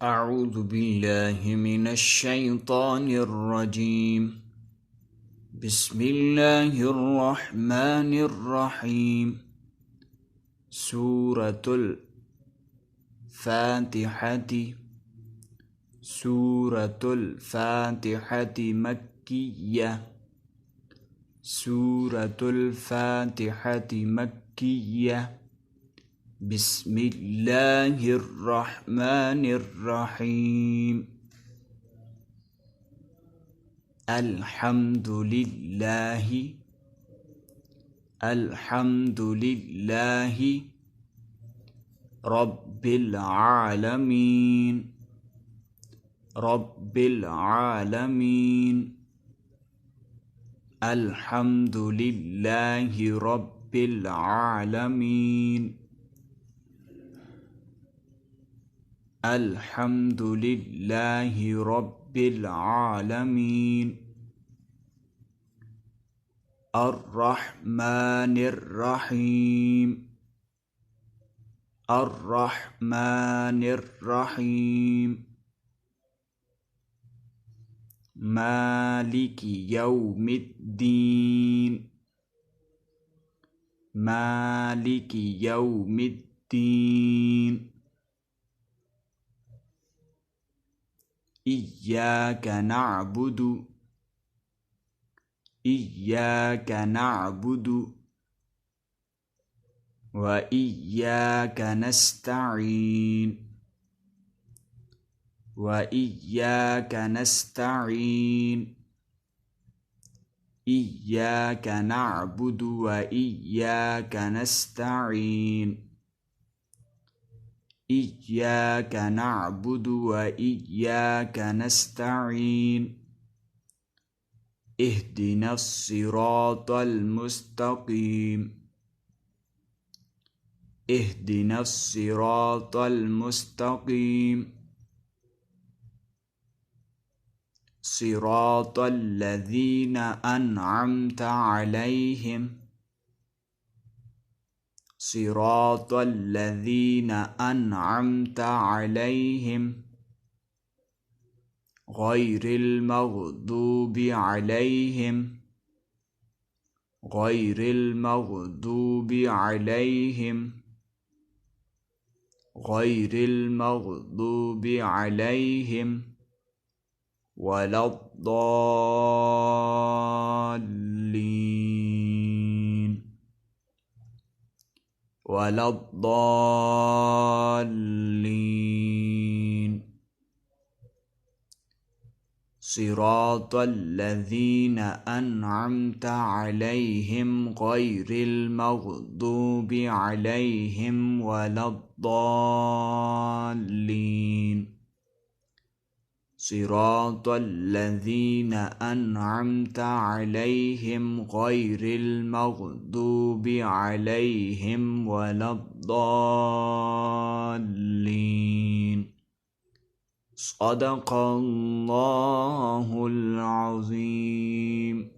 أعوذ بالله من الشيطان الرجيم. بسم الله الرحمن الرحيم. سورة الفاتحة. سورة الفاتحة مكية. سورة الفاتحة مكية. بسم الله الرحمن الرحيم. الحمد لله. الحمد لله رب العالمين. رب العالمين. الحمد لله رب العالمين. الحمد لله رب العالمين. الرحمن الرحيم. الرحمن الرحيم. مالك يوم الدين. مالك يوم الدين. إياك نعبد. إياك نعبد وإياك نستعين. وإياك نستعين. إياك نعبد وإياك نستعين. إياك نعبد وإياك نستعين. اهدنا الصراط المستقيم. اهدنا الصراط المستقيم. صراط الذين أنعمت عليهم. صراط الذين أنعمت عليهم غير المغضوب عليهم. غير المغضوب عليهم. غير المغضوب عليهم ولا الضالين. ولا الضالين. صراط الذين أنعمت عليهم غير المغضوب عليهم ولا الضالين. صراط الذين أنعمت عليهم غير المغضوب عليهم ولا الضالين. صدق الله العظيم.